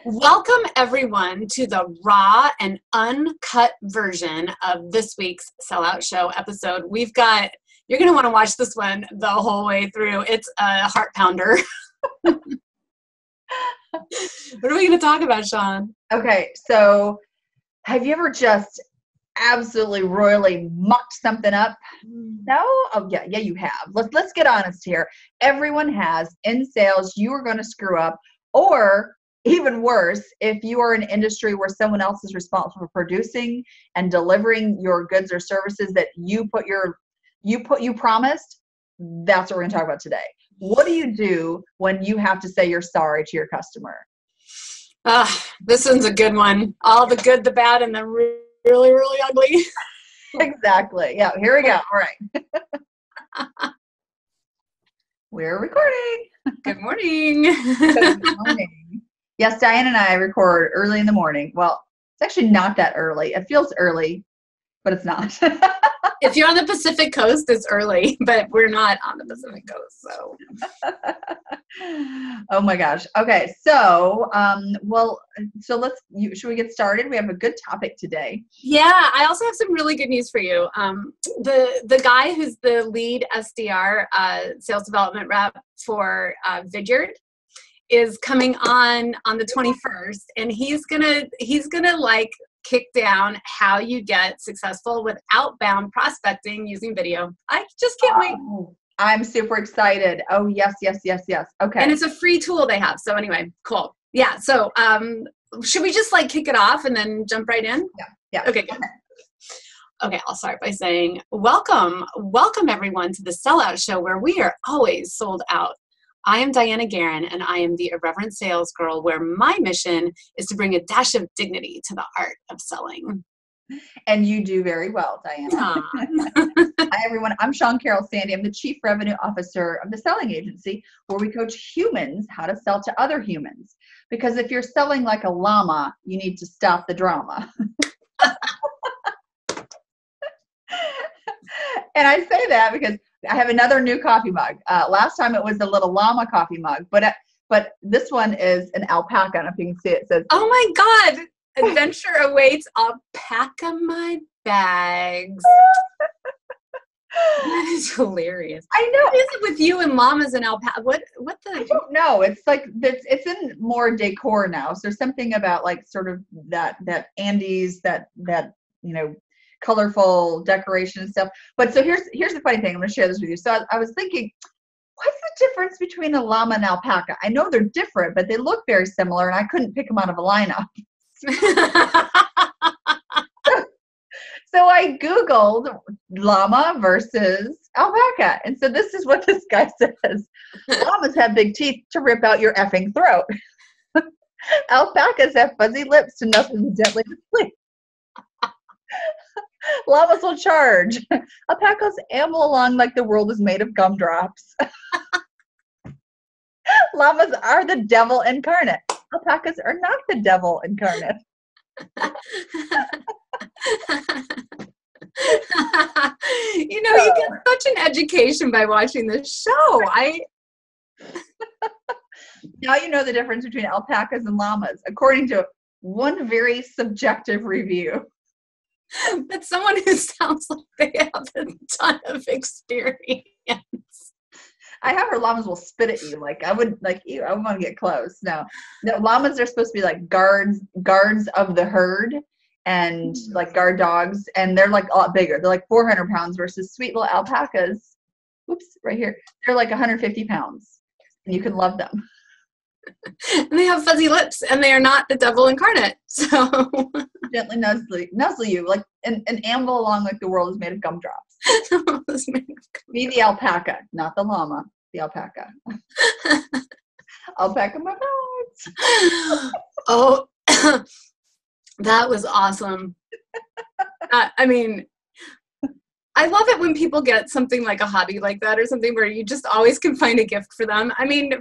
Welcome everyone to the raw and uncut version of this week's SellOut Show episode. You're going to want to watch this one the whole way through. It's a heart pounder. What are we going to talk about, Shawn? Okay, so have you ever just absolutely royally mucked something up? No? Oh yeah, you have. Let's get honest here. Everyone has. In sales, you are going to screw up, or even worse, if you are in an industry where someone else is responsible for producing and delivering your goods or services that you promised, that's what we're going to talk about today. What do you do when you have to say you're sorry to your customer? This one's a good one. All the good, the bad, and the really, really ugly. Exactly. Yeah, here we go. All right. We're recording. Good morning. Good morning. Yes, Dianna and I record early in the morning. Well, it's actually not that early. It feels early, but it's not. If you're on the Pacific Coast, it's early, but we're not on the Pacific Coast, so. Oh my gosh. Okay, so should we get started? We have a good topic today. Yeah, I also have some really good news for you. The guy who's the lead SDR, sales development rep for Vidyard, is coming on the 21st, and he's gonna like kick down how you get successful with outbound prospecting using video. I just can't wait. I'm super excited. Oh, yes. Okay. And it's a free tool they have. So anyway, cool. Yeah. So should we just like kick it off and then jump right in? Yeah. Okay, good. Okay, I'll start by saying welcome everyone to the SellOut Show, where we are always sold out. I am Dianna Guerin, and I am the Irreverent Sales Girl, where my mission is to bring a dash of dignity to the art of selling. And you do very well, Dianna. Hi, everyone. I'm Shawn Sandy. I'm the Chief Revenue Officer of the Selling Agency, where we coach humans how to sell to other humans. Because if you're selling like a llama, you need to stop the drama. And I say that because I have another new coffee mug. Last time it was a little llama coffee mug, but this one is an alpaca. I don't know if you can see it. It says, "Oh my God, adventure awaits. Alpaca my bags." That is hilarious. I know. What is it with you and llamas and alpaca? What the? I don't know. It's like it's in more decor now. So there's something about like sort of that Andes, that colorful decoration and stuff. But so here's the funny thing. I'm going to share this with you. So I was thinking, what's the difference between a llama and alpaca? I know they're different, but they look very similar, and I couldn't pick them out of a lineup. So I Googled llama versus alpaca. And so this is what this guy says. Llamas have big teeth to rip out your effing throat. Alpacas have fuzzy lips to nuzzle you gently to sleep. Llamas will charge. Alpacas amble along like the world is made of gumdrops. Llamas are the devil incarnate. Alpacas are not the devil incarnate. You get such an education by watching this show. Now you know the difference between alpacas and llamas, according to one very subjective review. But someone who sounds like they have a ton of experience. I have heard llamas will spit at you. Like I would want to get close. No, llamas are supposed to be like guards of the herd, and like guard dogs, and they're like a lot bigger. They're like 400 pounds versus sweet little alpacas. Oops, right here. They're like 150 pounds, and you can love them. And they have fuzzy lips, and they are not the devil incarnate. So gently nuzzle you, like and amble along like the world is made of gumdrops. Be the alpaca, not the llama. The alpaca. Alpaca my bags. Oh, that was awesome. I mean, I love it when people get something like a hobby like that, or something where you just always can find a gift for them. I mean,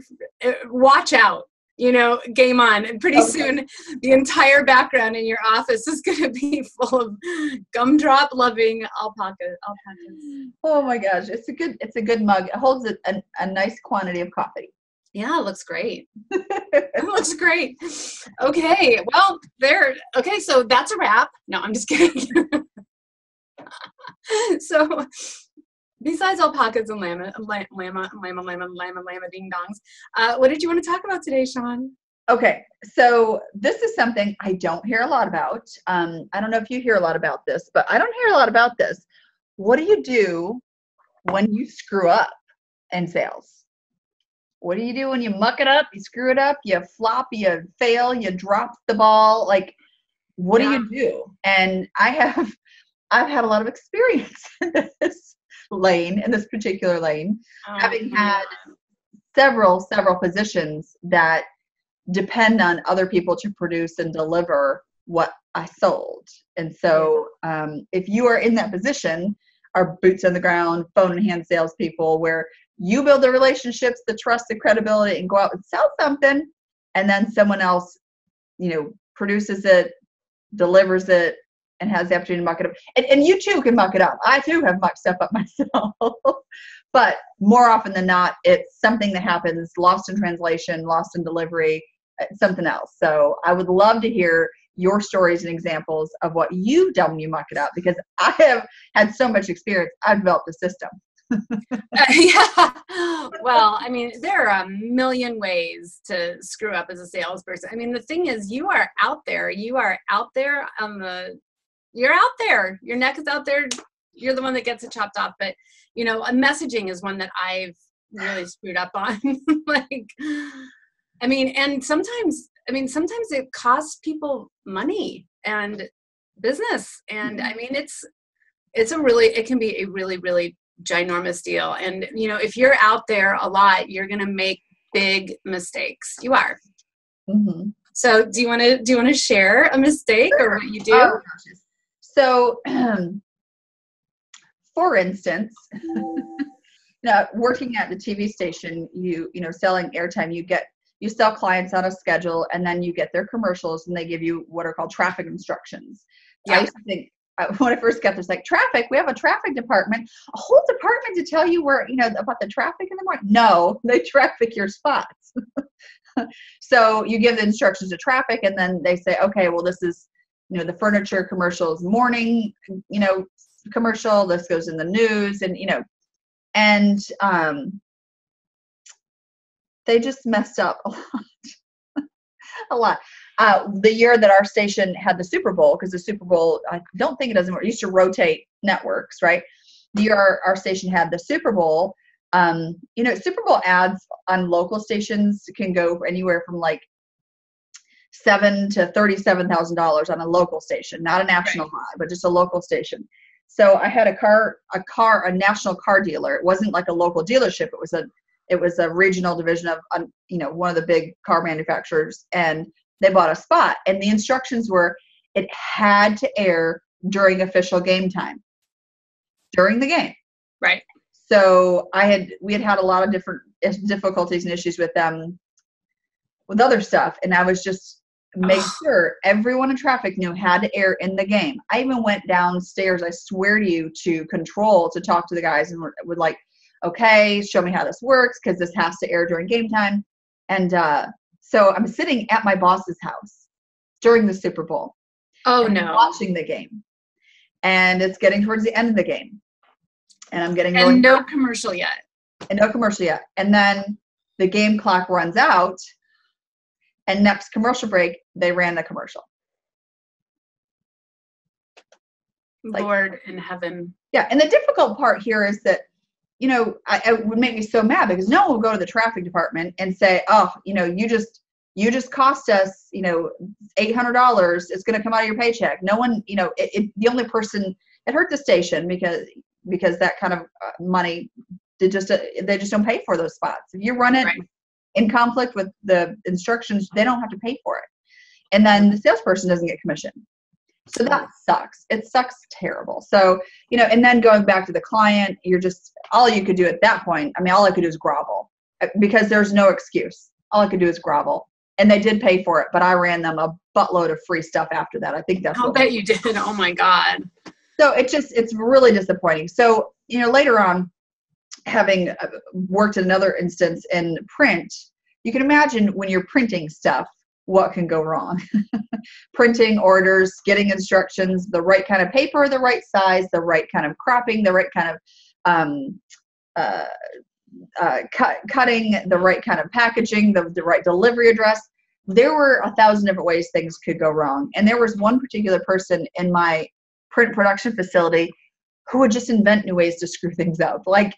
watch out, game on. And pretty soon the entire background in your office is going to be full of gumdrop loving alpacas. Oh my gosh. It's a good mug. It holds a nice quantity of coffee. Yeah, it looks great. It looks great. Okay, well, okay, so that's a wrap. No, I'm just kidding. So, besides alpacas and llama ding dongs, what did you want to talk about today, Shawn? Okay, so this is something I don't hear a lot about. I don't know if you hear a lot about this, but I don't hear a lot about this. What do you do when you screw up in sales? What do you do when you muck it up, you screw it up, you flop, you fail, you drop the ball? Like, what do you do? And I've had a lot of experience in this particular lane, having had several positions that depend on other people to produce and deliver what I sold. And so if you are in that position, our boots on the ground, phone in hand salespeople, where you build the relationships, the trust, the credibility, and go out and sell something, and then someone else, produces it, delivers it, and has the opportunity to muck it up. And you too can muck it up. I too have mucked stuff up myself. But more often than not, it's something that happens lost in translation, lost in delivery, something else. So I would love to hear your stories and examples of what you've done when you muck it up, because I have had so much experience. I've developed a system. Yeah. Well, I mean, there are a million ways to screw up as a salesperson. I mean, the thing is, you are out there. You're out there. Your neck is out there. You're the one that gets it chopped off. But, a messaging is one that I've really screwed up on. And sometimes it costs people money and business. And I mean, it can be a really, really ginormous deal. And, if you're out there a lot, you're going to make big mistakes. You are. Mm-hmm. So do you want to share a mistake or what you do? Oh, so, for instance, working at the TV station, selling airtime, you sell clients on a schedule, and then you get their commercials, and they give you what are called traffic instructions. Yeah. I used to think, when I first got this, like, traffic, we have a traffic department, a whole department to tell you where, about the traffic in the morning. No, they traffic your spots. So you give the instructions to traffic, and then they say, okay, well, this is, the furniture commercials morning, commercial, this goes in the news, and they just messed up a lot. The year that our station had the Super Bowl, because the Super Bowl, I don't think it doesn't work. It used to rotate networks, right? The year our station had the Super Bowl, Super Bowl ads on local stations can go anywhere from like $7,000 to $37,000 on a local station, not a national high, but just a local station. So I had a national car dealer. It wasn't like a local dealership. It was a regional division of, one of the big car manufacturers, and they bought a spot, and the instructions were it had to air during official game time, during the game. Right. So we had a lot of different difficulties and issues with them, with other stuff. And I was just make sure everyone in traffic knew had to air in the game. I even went downstairs, I swear to you, to control to talk to the guys, and would like, okay, show me how this works, because this has to air during game time. And so I'm sitting at my boss's house during the Super Bowl. Oh, no. Watching the game. And it's getting towards the end of the game. And I'm getting really no commercial yet. And no commercial yet. And then the game clock runs out. And next commercial break, they ran the commercial. Lord in heaven. Yeah. And the difficult part here is that, it would make me so mad, because no one will go to the traffic department and say, oh, you just cost us, $800. It's going to come out of your paycheck. No one, the only person, it hurt the station because that kind of money, they just don't pay for those spots. If you run it in conflict with the instructions, they don't have to pay for it. And then the salesperson doesn't get commission. So that sucks. It sucks terrible. So, and then going back to the client, all you could do at that point, all I could do is grovel, because there's no excuse. All I could do is grovel. And they did pay for it, but I ran them a buttload of free stuff after that. I think that's I'll bet you did. Oh my God. So it's really disappointing. So, later on, having worked in another instance in print, you can imagine when you're printing stuff, what can go wrong. Printing orders, getting instructions, the right kind of paper, the right size, the right kind of cropping, the right kind of cutting, the right kind of packaging, the right delivery address. There were 1,000 different ways things could go wrong. And there was one particular person in my print production facility who would just invent new ways to screw things up. Like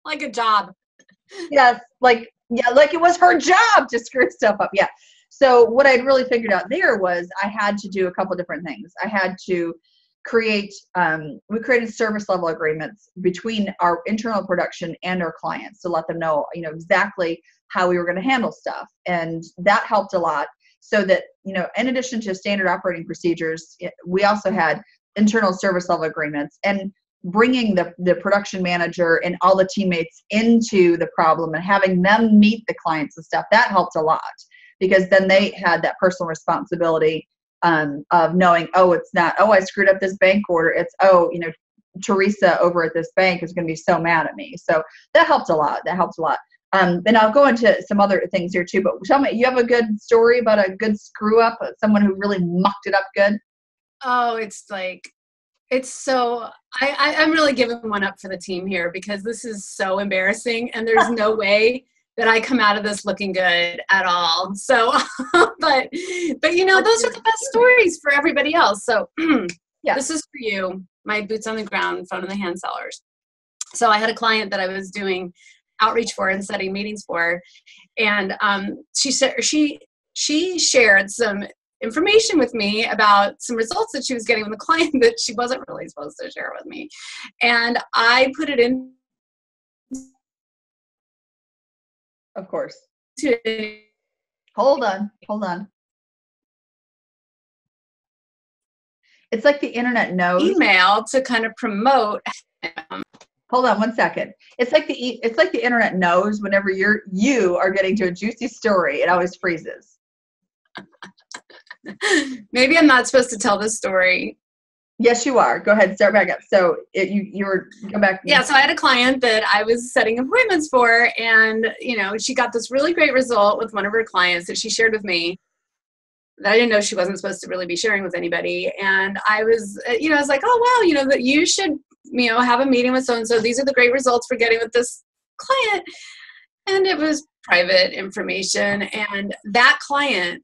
like a job. Yes. Like it was her job to screw stuff up. Yeah. So what I'd really figured out there was I had to do a couple different things. I had to create, we created service level agreements between our internal production and our clients to let them know, exactly how we were going to handle stuff. And that helped a lot, so that, in addition to standard operating procedures, we also had internal service level agreements, and bringing the production manager and all the teammates into the problem and having them meet the clients and stuff, that helped a lot, because then they had that personal responsibility of knowing, it's not, I screwed up this bank order. It's, Teresa over at this bank is going to be so mad at me. So that helped a lot. Then I'll go into some other things here too, but tell me, you have a good story about a good screw up, someone who really mucked it up good? Oh, I'm really giving one up for the team here, because this is so embarrassing, and there's no way that I come out of this looking good at all. So, but those are the best stories for everybody else. So yeah. This is for you, my boots on the ground, phone in the hand sellers. So I had a client that I was doing outreach for and setting meetings for, and she shared some information with me about some results that she was getting with a client that she wasn't really supposed to share with me. And I put it in. Of course. Hold on. It's like the internet knows. Email to kind of promote. Hold on 1 second. It's like the internet knows whenever you are getting to a juicy story, it always freezes. Maybe I'm not supposed to tell this story. Yes, you are. Go ahead. Start back up. So go back. Yeah. So I had a client that I was setting appointments for, and, she got this really great result with one of her clients that she shared with me that I didn't know she wasn't supposed to really be sharing with anybody. And I was, I was like, oh, wow, that you should, have a meeting with so-and-so. These are the great results we're getting with this client. And it was private information. And that client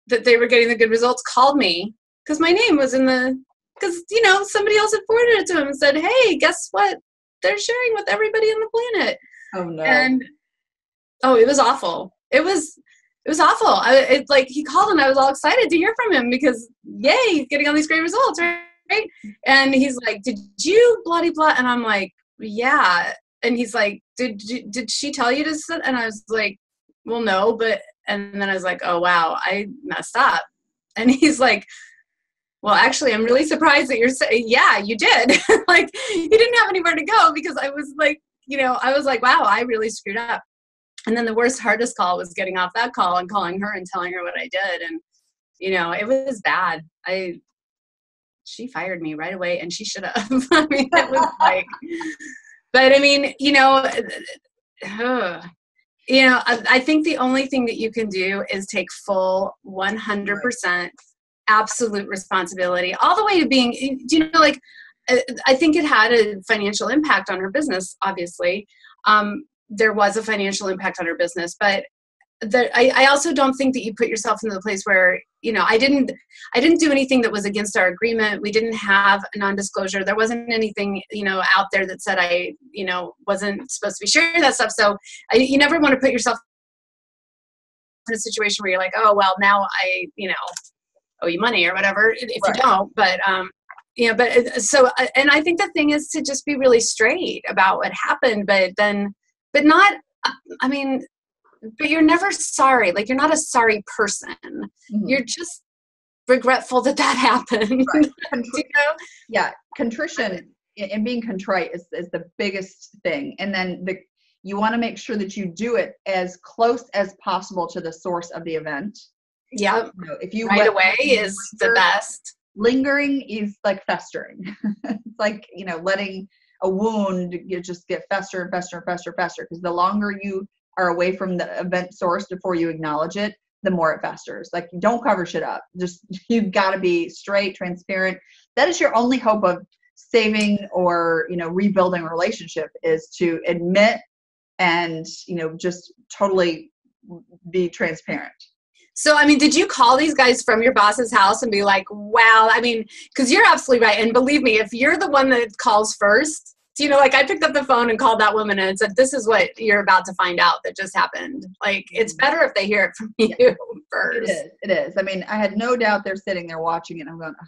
that they were getting the good results called me because my name was because somebody else had forwarded it to him and said, hey, guess what? They're sharing with everybody on the planet. Oh no. And it was awful. It was awful. It's like he called and I was all excited to hear from him because yay, he's getting all these great results, right? And he's like, did you bloody blah? And I'm like, yeah. And he's like, did she tell you to sit? And I was like, well, no, but, and then I was like, oh wow, I messed up. And he's like, well, actually, I'm really surprised that you're saying, yeah, you did. Like, you didn't have anywhere to go, because I was like, wow, I really screwed up. And then the hardest call was getting off that call and calling her and telling her what I did. And, it was bad. She fired me right away, and she should have. I mean, it was like, but I mean, I think the only thing that you can do is take full 100% absolute responsibility, all the way to being, I think it had a financial impact on her business, obviously. There was a financial impact on her business, but I also don't think that you put yourself into the place where, I didn't do anything that was against our agreement. We didn't have a non-disclosure. There wasn't anything, out there that said I, wasn't supposed to be sharing that stuff. So you never want to put yourself in a situation where you're like, oh, well, now I, owe you money or whatever if you don't. But, and I think the thing is to just be really straight about what happened, but you're never sorry. Like, you're not a sorry person. Mm-hmm. You're just regretful that happened. Right. Yeah. Contrition and being contrite is the biggest thing. And then you want to make sure that you do it as close as possible to the source of the event. Yeah. If you right away is the best. Lingering is like festering. It's like, letting a wound just get fester and fester and fester and fester. Because the longer you are away from the event source before you acknowledge it, the more it festers. Like, don't cover shit up. Just, you've got to be straight, transparent. That is your only hope of saving or, rebuilding a relationship, is to admit and, just totally be transparent. So, I mean, did you call these guys from your boss's house and be like, wow, I mean, because you're absolutely right. And believe me, if you're the one that calls first, like I picked up the phone and called that woman and said, this is what you're about to find out that just happened. Like, it's better if they hear it from you first. It is. I mean, I had no doubt they're sitting there watching it. I'm going, oh.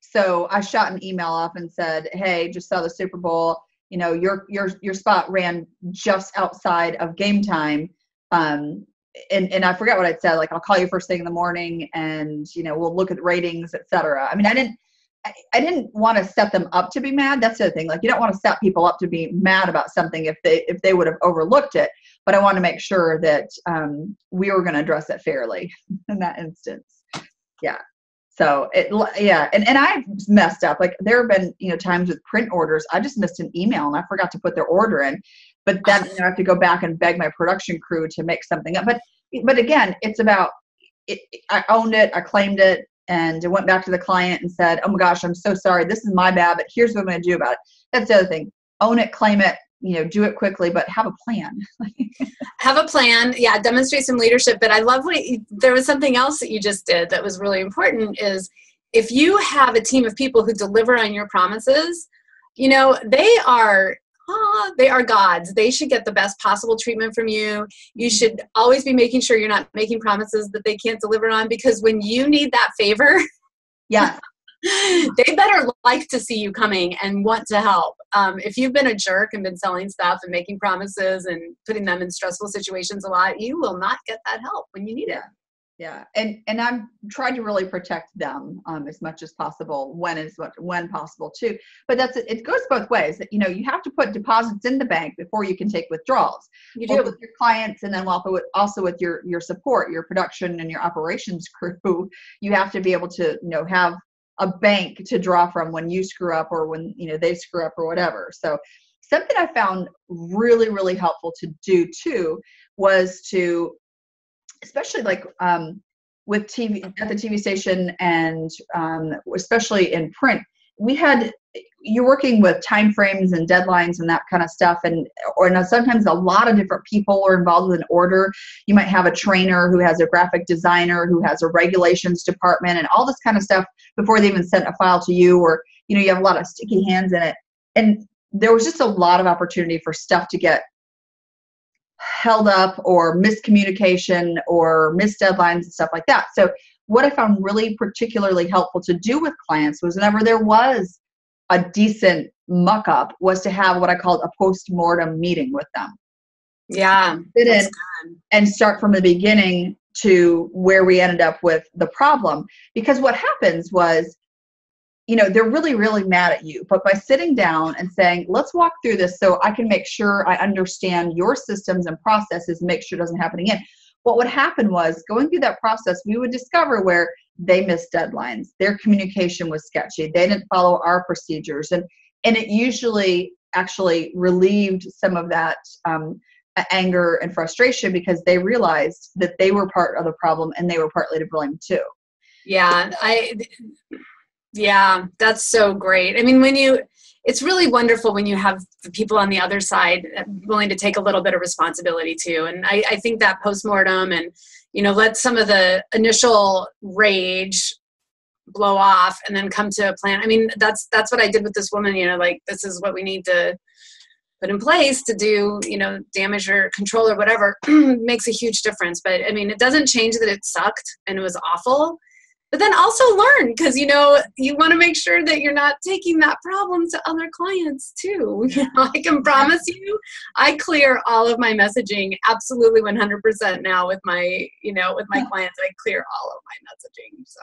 So I shot an email off and said, hey, just saw the Super Bowl. Your spot ran just outside of game time. And I forgot what I'd said, like, I'll call you first thing in the morning and, we'll look at ratings, et cetera. I mean, I didn't want to set them up to be mad. That's the other thing. Like, you don't want to set people up to be mad about something if they would have overlooked it. But I want to make sure that we were going to address it fairly in that instance. Yeah. So and I messed up. Like, there have been, times with print orders, I just missed an email and I forgot to put their order in. But then I have to go back and beg my production crew to make something up. But again, it's about it. I owned it, I claimed it, and I went back to the client and said, "Oh my gosh, I'm so sorry. This is my bad, but here's what I'm going to do about it." That's the other thing. Own it, claim it. Do it quickly, but have a plan. Have a plan. Yeah, demonstrate some leadership. But I love there was something else that you just did that was really important. Is if you have a team of people who deliver on your promises, they are gods. They should get the best possible treatment from you. You should always be making sure you're not making promises that they can't deliver on, because when you need that favor, yeah, they better like to see you coming and want to help. If you've been a jerk and been selling stuff and making promises and putting them in stressful situations a lot, you will not get that help when you need it. Yeah. And I've tried to really protect them as much as possible when possible too. But it goes both ways. You have to put deposits in the bank before you can take withdrawals. You do with your clients, and then also with your support, your production and your operations crew. You have to be able to, have a bank to draw from when you screw up or when, they screw up or whatever. So something I found really, really helpful to do too was to, especially like with TV at the TV station and especially in print, you're working with time frames and deadlines and that kind of stuff. Or sometimes a lot of different people are involved with an order. You might have a trainer who has a graphic designer who has a regulations department and all this kind of stuff before they even send a file to you, or, you have a lot of sticky hands in it. And there was just a lot of opportunity for stuff to get held up or miscommunication or missed deadlines and stuff like that. So what I found really particularly helpful to do with clients was whenever there was a decent muck up was to have what I called a postmortem meeting with them. Yeah. Sit in and start from the beginning to where we ended up with the problem. Because what happens was, they're really, really mad at you. But by sitting down and saying, let's walk through this so I can make sure I understand your systems and processes and make sure it doesn't happen again. What would happen was, going through that process, we would discover where they missed deadlines. Their communication was sketchy. They didn't follow our procedures. And it usually actually relieved some of that anger and frustration, because they realized that they were part of the problem and they were partly to blame too. Yeah, that's so great. I mean, it's really wonderful when you have the people on the other side willing to take a little bit of responsibility too. And I think that postmortem and, let some of the initial rage blow off and then come to a plan. I mean, that's what I did with this woman, like, this is what we need to put in place to do, damage or control or whatever. Makes a huge difference. But I mean, it doesn't change that it sucked and it was awful. But then also learn, because, you want to make sure that you're not taking that problem to other clients too. I can promise you, I clear all of my messaging absolutely 100% now with my, with my clients. I clear all of my messaging. So.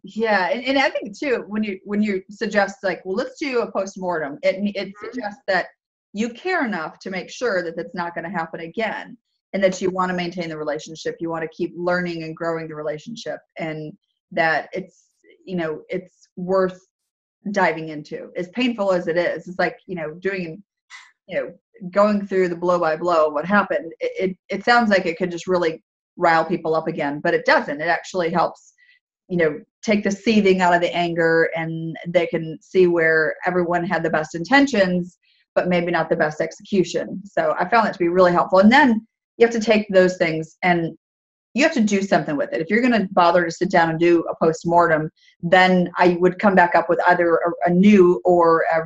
Yeah. And I think too, when you suggest like, well, let's do a postmortem, it suggests that you care enough to make sure that that's not going to happen again. And that you want to maintain the relationship, you want to keep learning and growing the relationship, and that it's worth diving into. As painful as it is, it's like, doing, going through the blow by blow of what happened, it sounds like it could just really rile people up again, but it doesn't. It actually helps, take the seething out of the anger, and they can see where everyone had the best intentions, but maybe not the best execution. So I found that to be really helpful. And then you have to take those things and you have to do something with it. If you're going to bother to sit down and do a postmortem, then I would come back up with either a new or a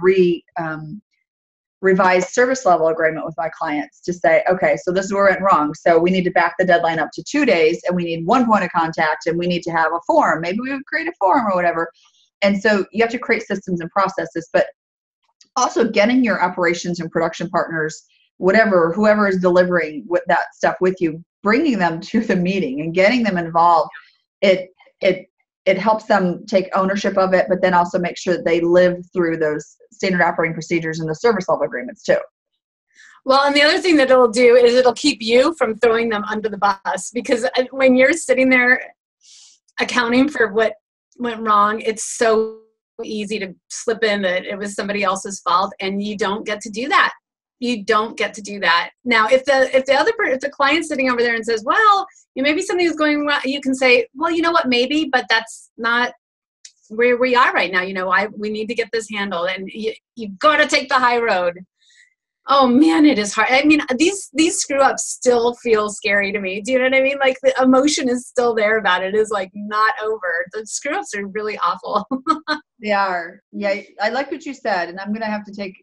revised service level agreement with my clients to say, okay, so this is where it went wrong. So we need to back the deadline up to 2 days, and we need one point of contact, and we need to have a form. Maybe we would create a form or whatever. And so you have to create systems and processes, but also getting your operations and production partners, whoever is delivering with that stuff with you, bringing them to the meeting and getting them involved. It helps them take ownership of it, but then also make sure that they live through those standard operating procedures and the service level agreements too. Well, and the other thing that it'll do is it'll keep you from throwing them under the bus, because when you're sitting there accounting for what went wrong, it's so easy to slip in that it was somebody else's fault, and you don't get to do that. You don't get to do that. Now, if the client's sitting over there and says, well, maybe something's going wrong, you can say, well, you know what, maybe, but that's not where we are right now. We need to get this handled, and you've got to take the high road. Oh man, it is hard. I mean, these screw ups still feel scary to me. Do you know what I mean? Like, the emotion is still there about it. It is like not over. The screw ups are really awful. They are. Yeah. I like what you said, and I'm going to have to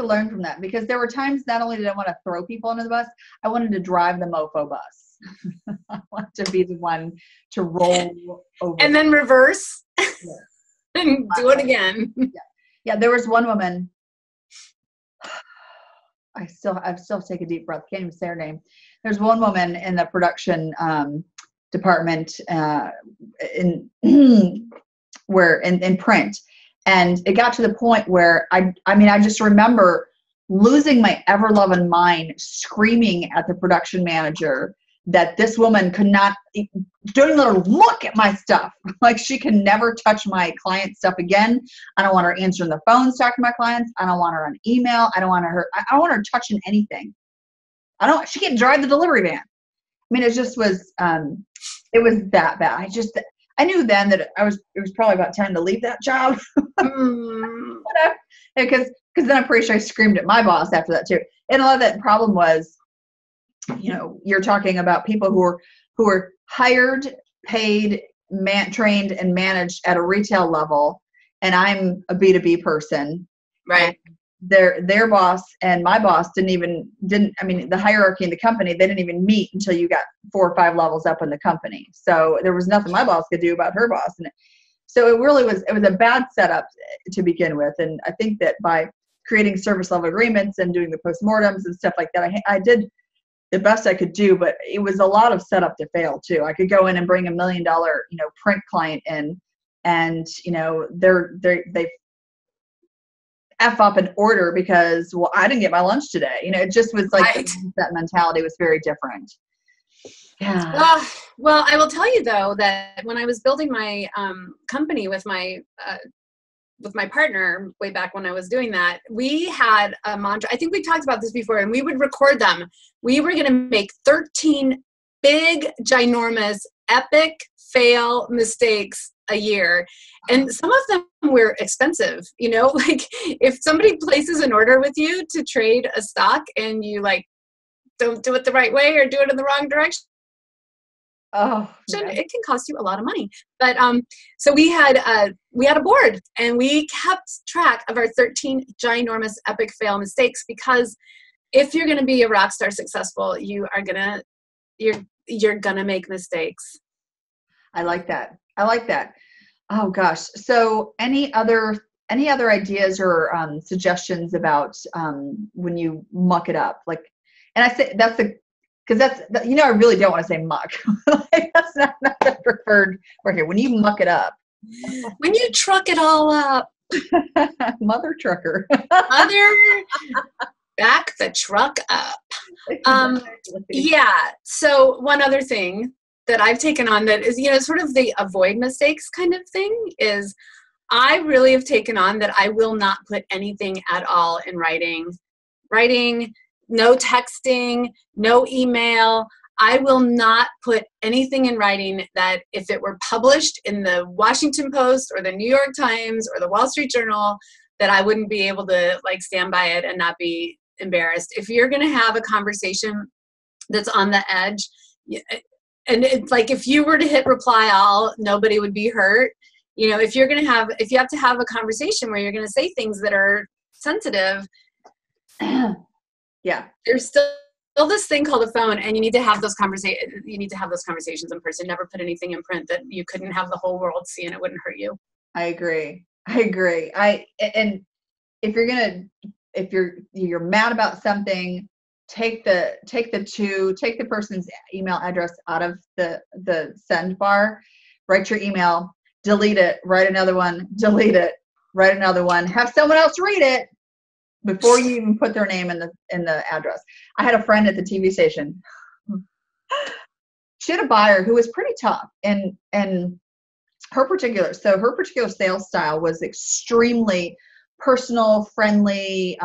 learn from that, because there were times not only did I want to throw people under the bus, I wanted to drive the mofo bus. I want to be the one to roll over. And then reverse and do it again. Yeah. There was one woman, I still take a deep breath. Can't even say her name. There's one woman in the production department in print. And it got to the point where I just remember losing my ever-loving mind, screaming at the production manager that this woman don't let her look at my stuff. Like, she can never touch my client stuff again. I don't want her answering the phone, talking to my clients. I don't want her on email. I don't want her touching anything. She can't drive the delivery van. I mean, it just was, it was that bad. I knew then that it was probably about time to leave that job. Because then I'm pretty sure I screamed at my boss after that too. And a lot of that problem was, you're talking about people who were hired, paid, trained, and managed at a retail level, and I'm a B2B person. Right. Their boss and my boss the hierarchy in the company, they didn't even meet until you got 4 or 5 levels up in the company. So there was nothing my boss could do about her boss. And so it was a bad setup to begin with. And I think that by creating service level agreements and doing the postmortems and stuff like that, I did the best I could do, but it was a lot of setup to fail too. I could go in and bring $1 million, print client in, and, they F up an order because, well, I didn't get my lunch today. It just was like right. That mentality was very different. Yeah. Well, I will tell you though, that when I was building my company with my partner way back when I was doing that, we had a mantra. I think we talked about this before, and we would record them. We were going to make 13 big, ginormous, epic fail mistakes a year. And some of them were expensive, like if somebody places an order with you to trade a stock and you don't do it the right way or do it in the wrong direction, it can cost you a lot of money. But so we had a board, and we kept track of our 13 ginormous epic fail mistakes, because if you're going to be a rock star successful, you're gonna make mistakes. I like that. Oh gosh. So any other ideas or suggestions about when you muck it up? And I say I really don't want to say muck. That's not the preferred word here. When you muck it up. When you truck it all up. Mother trucker. Mother, back the truck up. Yeah. So one other thing that I've taken on that is, sort of the avoid mistakes kind of thing, is I really have taken on that I will not put anything at all in writing writing, no texting, no email. I will not put anything in writing that if it were published in the Washington Post or the New York Times or the Wall Street Journal, that I wouldn't be able to like stand by it and not be embarrassed. If you're going to have a conversation that's on the edge, and it's like if you were to hit reply all, nobody would be hurt. You know, if you have to have a conversation where you're going to say things that are sensitive, yeah, there's still this thing called a phone, and you need to have those conversations. You need to have those conversations in person. Never put anything in print that you couldn't have the whole world see and it wouldn't hurt you. I agree. And if you're mad about something, take the person's email address out of the send bar, write your email, delete it, write another one, delete it, write another one, have someone else read it before you even put their name in the address. I had a friend at the TV station. She had a buyer who was pretty tough, and her particular sales style was extremely personal, friendly,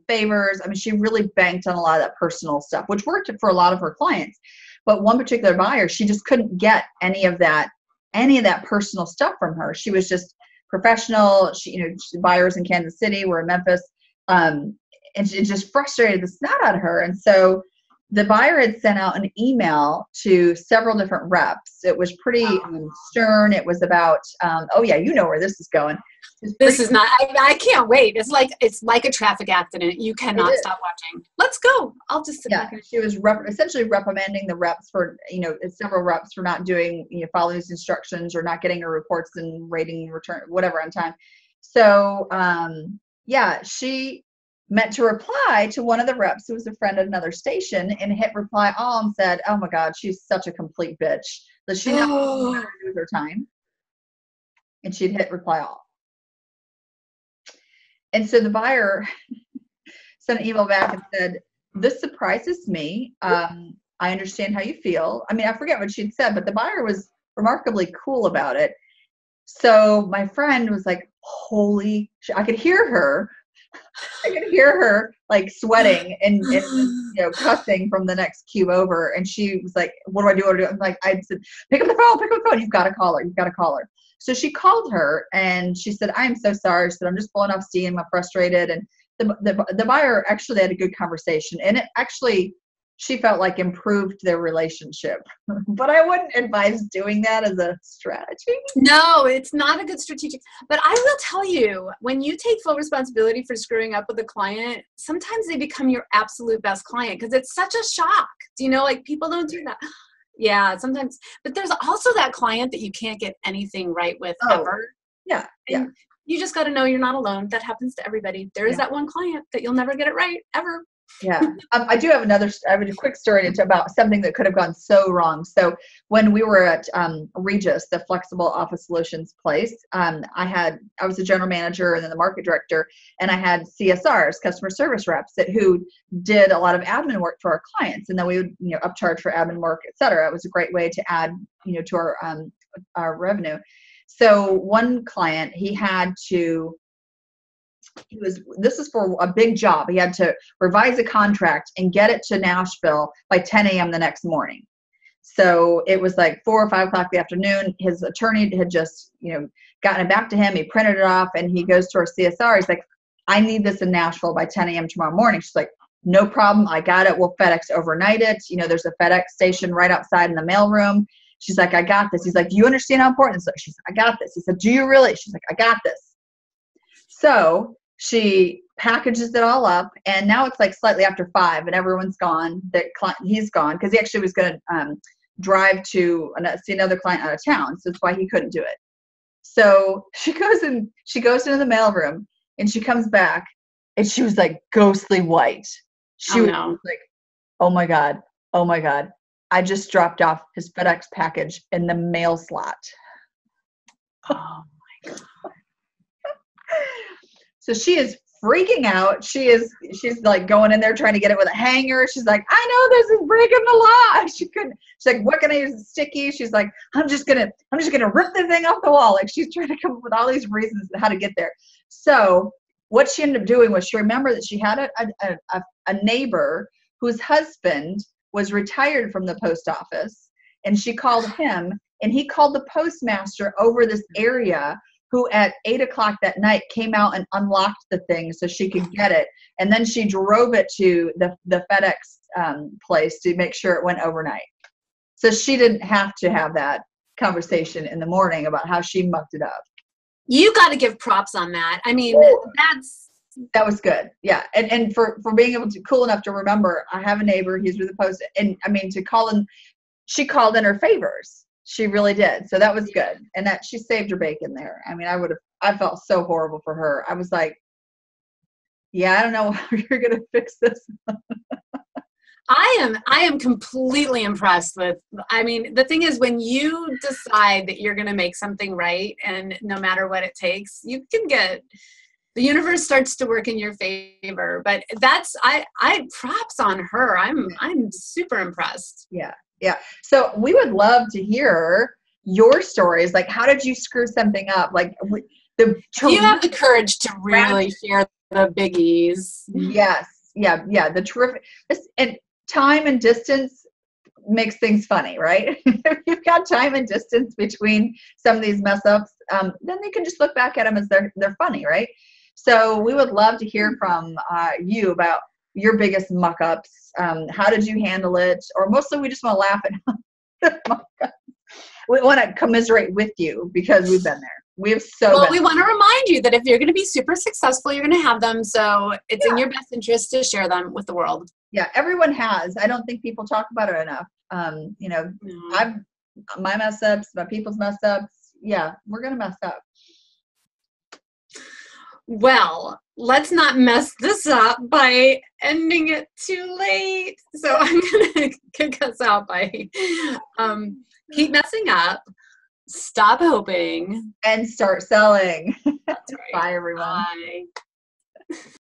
favors. I mean, she really banked on a lot of that personal stuff, which worked for a lot of her clients. But one particular buyer, she just couldn't get any of that personal stuff from her. She was just professional. Buyers in Kansas City, we're in Memphis. And it just frustrated the snot out of her. And so the buyer had sent out an email to several different reps. It was pretty stern. It was about, oh yeah, you know where this is going. This is not, I can't wait. It's like a traffic accident. You cannot stop watching. Let's go. I'll just sit back. And she was essentially reprimanding the reps for, several reps for not doing, following these instructions or not getting her reports and rating return, whatever on time. So, she meant to reply to one of the reps who was a friend at another station and hit reply all and said, oh my God, she's such a complete bitch. Does she not know what to do with her time? And she'd hit reply all. And so the buyer sent an email back and said, this surprises me. I understand how you feel. I mean, I forget what she'd said, but the buyer was remarkably cool about it. So my friend was like, holy shit. I could hear her like sweating and cussing from the next cube over. And she was like, what do I do? I'm like, I said, pick up the phone. You've got to call her. So she called her and she said, I'm so sorry. She said, I'm just blowing off steam. I'm frustrated. And the buyer actually had a good conversation, and it actually, she felt like improved their relationship. But I wouldn't advise doing that as a strategy. No, it's not a good strategic. But I will tell you, when you take full responsibility for screwing up with a client, sometimes they become your absolute best client because it's such a shock. Like people don't do that. Yeah, sometimes. But there's also that client that you can't get anything right with ever. Yeah. And you just got to know you're not alone. That happens to everybody. There is that one client that you'll never get it right ever. Yeah. I have a quick story about something that could have gone so wrong. So when we were at Regis, the flexible office solutions place, I was the general manager and then the market director, and I had CSRs, customer service reps, who did a lot of admin work for our clients. And then we would, upcharge for admin work, et cetera. It was a great way to add, to our revenue. So one client, this is for a big job. He had to revise a contract and get it to Nashville by 10 a.m. the next morning. So it was like 4 or 5 o'clock in the afternoon. His attorney had just, gotten it back to him. He printed it off and he goes to our CSR. He's like, I need this in Nashville by 10 a.m. tomorrow morning. She's like, no problem. I got it. We'll FedEx overnight it. There's a FedEx station right outside in the mailroom. She's like, I got this. He's like, do you understand how important this is? She's like, I got this. He said, do you really? She's like, I got this. So she packages it all up, and now it's like slightly after 5 and everyone's gone. He's gone because he actually was going to drive to see another client out of town. So that's why he couldn't do it. So she goes into the mailroom and she comes back and she was like ghostly white. She was like, oh my God. I just dropped off his FedEx package in the mail slot. Oh my God. So she is freaking out. She's like going in there trying to get it with a hanger. She's like, I know this is breaking the law. She's like, what can I use? It's sticky. She's like, I'm just gonna rip the thing off the wall. Like she's trying to come up with all these reasons how to get there. So what she ended up doing was she remembered that she had a neighbor whose husband was retired from the post office, and she called him, and he called the postmaster over this area, who at 8:00 that night came out and unlocked the thing so she could get it. And then she drove it to the FedEx place to make sure it went overnight. So she didn't have to have that conversation in the morning about how she mucked it up. You got to give props on that. I mean, that was good. Yeah. And for being able to, cool enough to remember, I have a neighbor, he's with the post, and I mean, to call in, she called in her favors. She really did. So that was good. And that she saved her bacon there. I mean, I felt so horrible for her. I was like, yeah, I don't know how you're going to fix this. I am completely impressed with, I mean, the thing is, when you decide that you're going to make something right, and no matter what it takes, you can get, the universe starts to work in your favor. But that's, I props on her. I'm super impressed. Yeah. Yeah. So we would love to hear your stories. Like, how did you screw something up? Like, you have the courage to really share the biggies. Yes. Yeah. Yeah. The terrific, and time and distance makes things funny, right? If you've got time and distance between some of these mess ups, then you can just look back at them as they're funny, right? So we would love to hear from you about your biggest muck ups. How did you handle it? Or mostly we just want to laugh at muck ups. We want to commiserate with you because we've been there. We want to remind you that if you're going to be super successful, you're going to have them. So it's in your best interest to share them with the world. Yeah, everyone has. I don't think people talk about it enough. My mess ups, my people's mess ups. Yeah, we're going to mess up. Well, let's not mess this up by ending it too late. So I'm going to kick us out by keep messing up, stop hoping, and start selling. That's right. Bye, everyone. Bye.